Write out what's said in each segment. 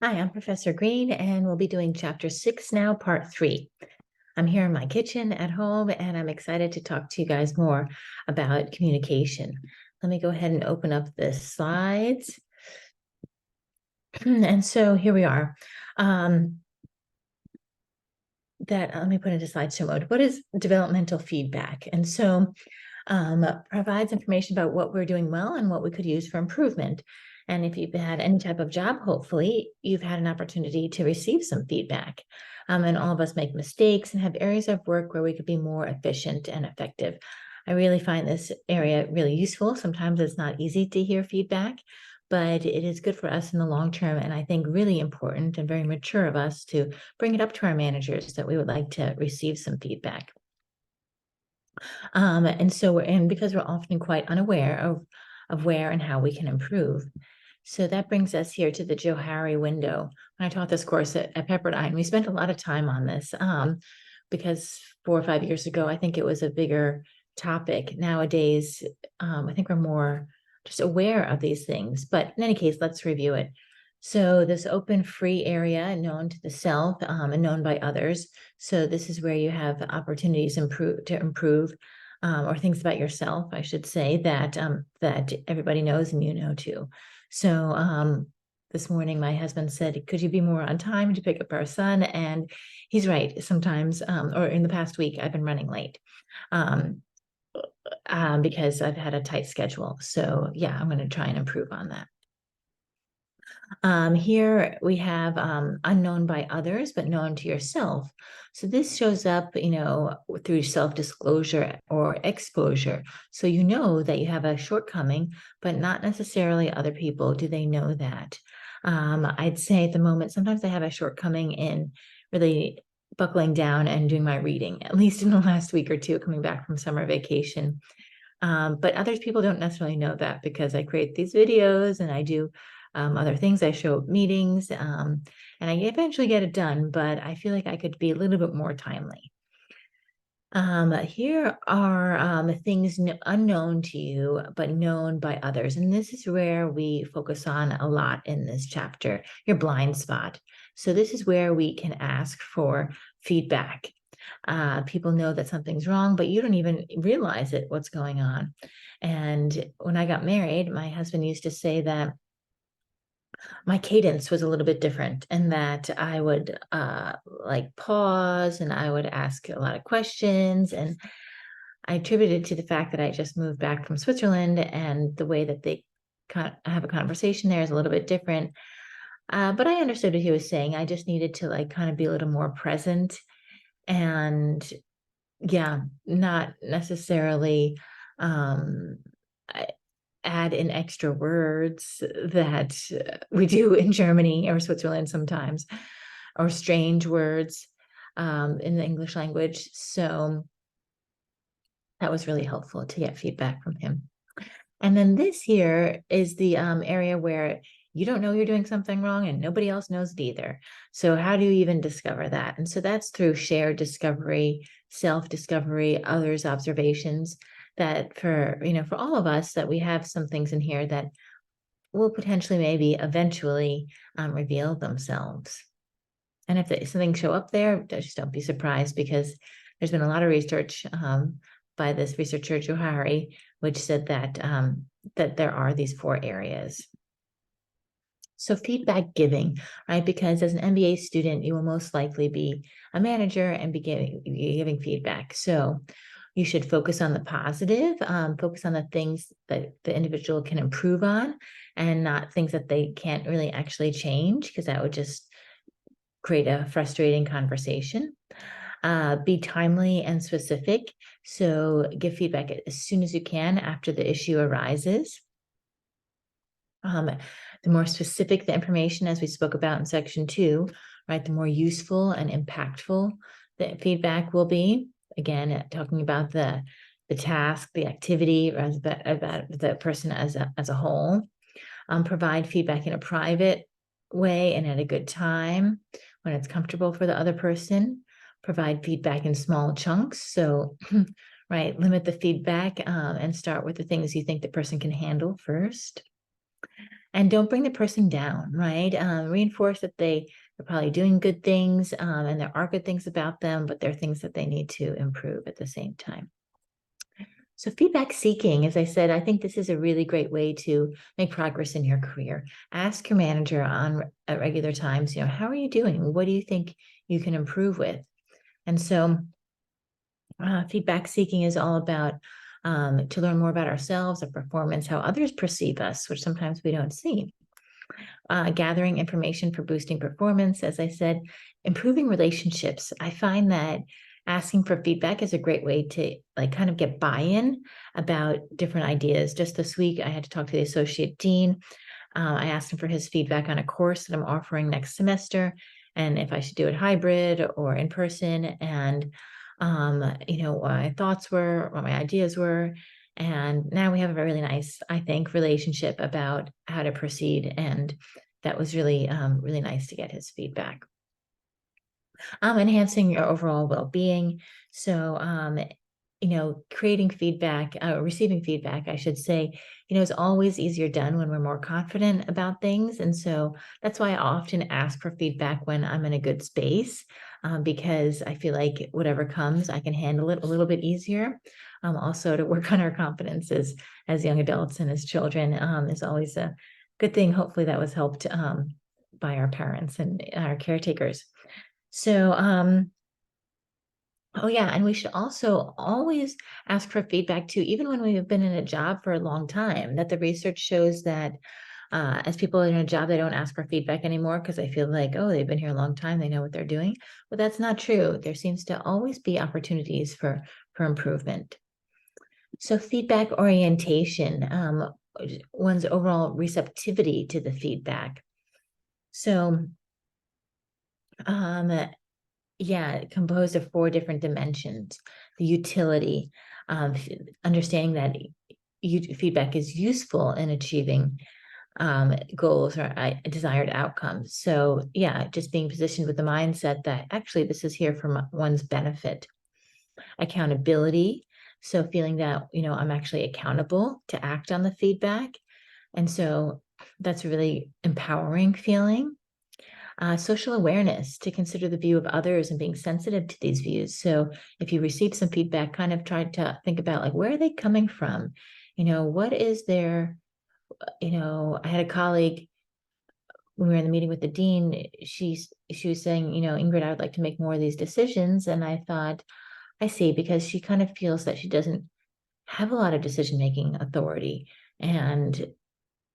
Hi, I'm Professor Green, and we'll be doing Chapter 6 now, Part 3. I'm here in my kitchen at home, and I'm excited to talk to you guys more about communication. Let me go ahead and open up the slides. And so here we are. Let me put into slideshow mode. What is developmental feedback? And so provides information about what we're doing well and what we could use for improvement. And if you've had any type of job, hopefully you've had an opportunity to receive some feedback. And all of us make mistakes and have areas of work where we could be more efficient and effective. I really find this area really useful. Sometimes it's not easy to hear feedback, but it is good for us in the long term. And I think really important and very mature of us to bring it up to our managers that we would like to receive some feedback. And because we're often quite unaware of where and how we can improve. So that brings us here to the Johari window. When I taught this course at Pepperdine, we spent a lot of time on this because 4 or 5 years ago, I think it was a bigger topic. Nowadays, I think we're more just aware of these things. But in any case, let's review it. So this open free area known to the self and known by others. So this is where you have opportunities to improve or things about yourself, I should say, that everybody knows and you know too. So this morning, my husband said, "Could you be more on time to pick up our son?" And he's right. Sometimes, or in the past week, I've been running late because I've had a tight schedule. So yeah, I'm going to try and improve on that. Here we have unknown by others, but known to yourself. So this shows up, through self-disclosure or exposure. So you know that you have a shortcoming, but not necessarily other people. Do they know that? I'd say at the moment, sometimes I have a shortcoming in really buckling down and doing my reading, at least in the last week or two, coming back from summer vacation. But other people don't necessarily know that because I create these videos and I do other things. I show up meetings and I eventually get it done, but I feel like I could be a little bit more timely. Here are things unknown to you, but known by others. And this is where we focus on a lot in this chapter, your blind spot. So this is where we can ask for feedback. People know that something's wrong, but you don't even realize it, what's going on. And when I got married, my husband used to say that my cadence was a little bit different and that I would like pause and I would ask a lot of questions. And I attributed it to the fact that I just moved back from Switzerland and the way that they have a conversation there is a little bit different. But I understood what he was saying. I just needed to like kind of be a little more present and yeah, not necessarily um, add in extra words that we do in Germany or Switzerland sometimes, or strange words in the English language. So that was really helpful to get feedback from him. And then this here is the area where you don't know you're doing something wrong and nobody else knows it either. So how do you even discover that? And so that's through shared discovery, self-discovery, others' observations that for all of us that we have some things in here that will potentially maybe eventually reveal themselves. And if something show up there, just don't be surprised because there's been a lot of research by this researcher Johari, which said that that there are these 4 areas. So feedback giving, right? Because as an MBA student, you will most likely be a manager and be giving feedback. So you should focus on the positive, focus on the things that the individual can improve on and not things that they can't really actually change because that would just create a frustrating conversation. Be timely and specific. So give feedback as soon as you can after the issue arises. The more specific the information, as we spoke about in section 2, right, the more useful and impactful the feedback will be. Again, talking about the task, the activity, or about the person as a whole. Provide feedback in a private way and at a good time when it's comfortable for the other person. Provide feedback in small chunks. So, right, limit the feedback and start with the things you think the person can handle first. And don't bring the person down, right? Reinforce that they're probably doing good things, and there are good things about them, but there are things that they need to improve at the same time. So feedback seeking, as I said, I think this is a really great way to make progress in your career. Ask your manager at regular times, how are you doing? What do you think you can improve with? And so feedback seeking is all about to learn more about ourselves, our performance, how others perceive us, which sometimes we don't see. Gathering information for boosting performance, as I said, improving relationships. I find that asking for feedback is a great way to kind of get buy-in about different ideas. Just this week, I had to talk to the associate dean. I asked him for his feedback on a course that I'm offering next semester, and if I should do it hybrid or in person, and what my thoughts were, what my ideas were. And now we have a really nice, I think, relationship about how to proceed. And that was really, really nice to get his feedback. Enhancing your overall well-being. So, creating feedback, receiving feedback, I should say, is always easier done when we're more confident about things. And so that's why I often ask for feedback when I'm in a good space, because I feel like whatever comes, I can handle it a little bit easier. Also to work on our confidence as young adults and as children is always a good thing. Hopefully that was helped by our parents and our caretakers. So, oh yeah, and we should also always ask for feedback too, even when we've been in a job for a long time, that the research shows that as people are in a job, they don't ask for feedback anymore because they feel like, oh, they've been here a long time, they know what they're doing. But that's not true. There seems to always be opportunities for improvement. So feedback orientation, one's overall receptivity to the feedback. So, yeah, composed of 4 different dimensions. The utility, understanding that feedback is useful in achieving goals or desired outcomes. So yeah, just being positioned with the mindset that actually this is here for one's benefit. Accountability. So feeling that, I'm actually accountable to act on the feedback. And so that's a really empowering feeling. Social awareness, to consider the view of others and being sensitive to these views. So if you receive some feedback, kind of try to think about like, where are they coming from? What is their, I had a colleague when we were in the meeting with the dean, she was saying, Ingrid, I would like to make more of these decisions. And I thought, I see, because she kind of feels that she doesn't have a lot of decision-making authority. And,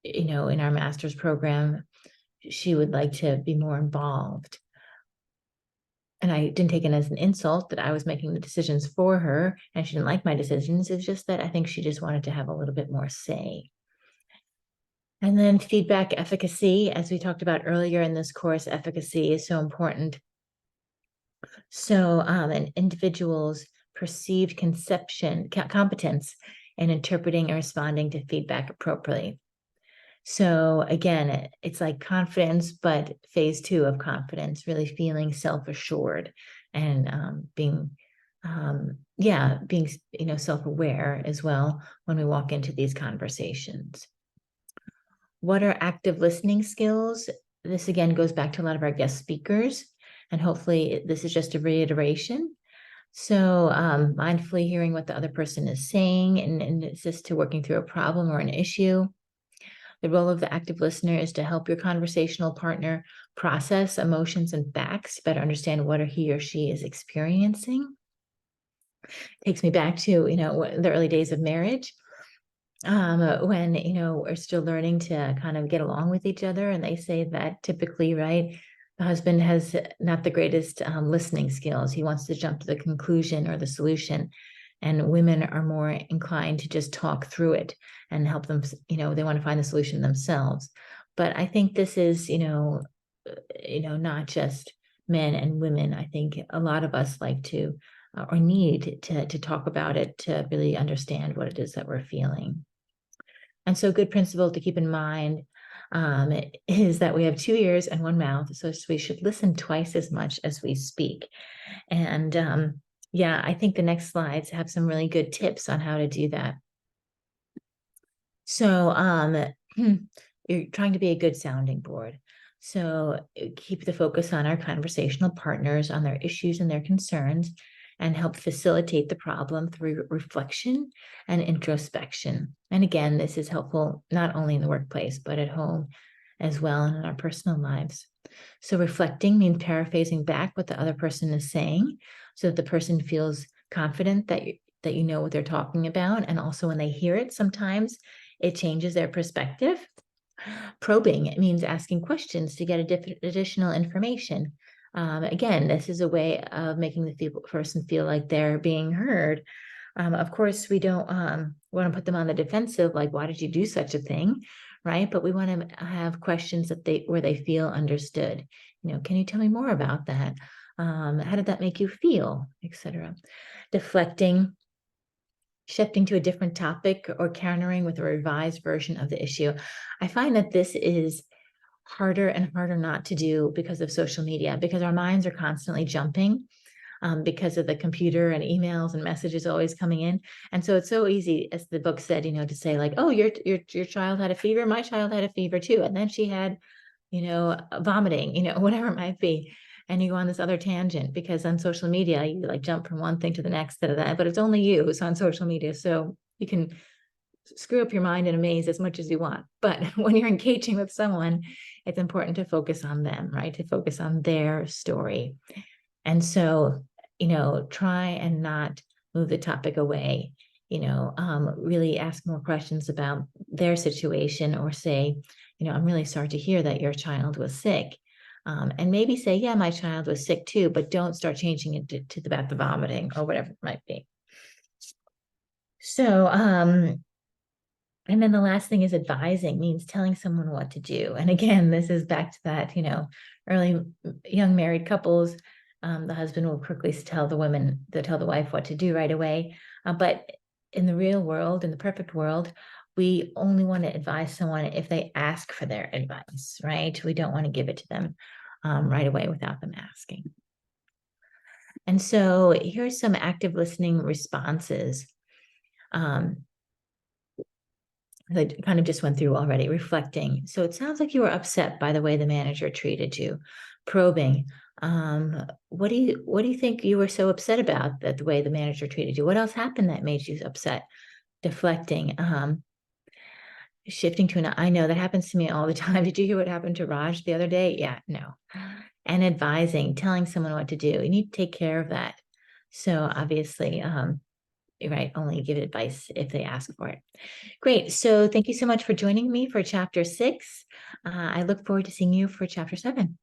in our master's program, she would like to be more involved. And I didn't take it as an insult that I was making the decisions for her and she didn't like my decisions. It's just that I think she just wanted to have a little bit more say. And then feedback efficacy, as we talked about earlier in this course, efficacy is so important. So an individual's perceived competence in interpreting and responding to feedback appropriately. So again, it's like confidence, but phase 2 of confidence, really feeling self-assured and being self-aware as well when we walk into these conversations. What are active listening skills? This again goes back to a lot of our guest speakers, and hopefully this is just a reiteration. So mindfully hearing what the other person is saying and assist to working through a problem or an issue. The role of the active listener is to help your conversational partner process emotions and facts, better understand what he or she is experiencing. Takes me back to, the early days of marriage, when, we're still learning to kind of get along with each other. And they say that typically, right, the husband has not the greatest listening skills. He wants to jump to the conclusion or the solution. And women are more inclined to just talk through it and help them, they want to find the solution themselves. But I think this is, not just men and women. I think a lot of us like to or need to talk about it to really understand what it is that we're feeling. And so good principle to keep in mind is that we have 2 ears and 1 mouth. So we should listen twice as much as we speak. And yeah, I think the next slides have some really good tips on how to do that. So you're trying to be a good sounding board. So keep the focus on our conversational partners, on their issues and their concerns, and help facilitate the problem through reflection and introspection. And again, this is helpful not only in the workplace, but at home as well and in our personal lives. So reflecting means paraphrasing back what the other person is saying so that the person feels confident that you know what they're talking about. And also when they hear it, sometimes it changes their perspective. Probing, it means asking questions to get additional information. Again, this is a way of making the person feel like they're being heard. Of course, we don't want to put them on the defensive, like, why did you do such a thing? Right. But we want to have questions where they feel understood. Can you tell me more about that? How did that make you feel, etc.? Deflecting, shifting to a different topic, or countering with a revised version of the issue. I find that this is harder and harder not to do because of social media, because our minds are constantly jumping because of the computer and emails and messages always coming in. And so it's so easy, as the book said, to say like, oh, your child had a fever. My child had a fever too. And then she had, vomiting, whatever it might be. And you go on this other tangent because on social media, you like jump from one thing to the next, but it's only you who's on social media. So you can screw up your mind in a maze as much as you want. But when you're engaging with someone, it's important to focus on them, right? To focus on their story. And so, try and not move the topic away, really ask more questions about their situation, or say, I'm really sorry to hear that your child was sick. And maybe say, yeah, my child was sick too, but don't start changing it to about the vomiting or whatever it might be. So, and then the last thing is advising, means telling someone what to do. And again, this is back to that, early young married couples. The husband will quickly tell the wife what to do right away. But in the real world, in the perfect world, we only want to advise someone if they ask for their advice, right? We don't want to give it to them right away without them asking. And so here's some active listening responses. I kind of just went through already. Reflecting. So it sounds like you were upset by the way the manager treated you. Probing. What do you think you were so upset about, that the way the manager treated you? What else happened that made you upset? Deflecting. Shifting to I know that happens to me all the time. Did you hear what happened to Raj the other day? Yeah, no. And advising, telling someone what to do. You need to take care of that. So obviously, right, only give advice if they ask for it. Great. So thank you so much for joining me for chapter 6. I look forward to seeing you for chapter 7.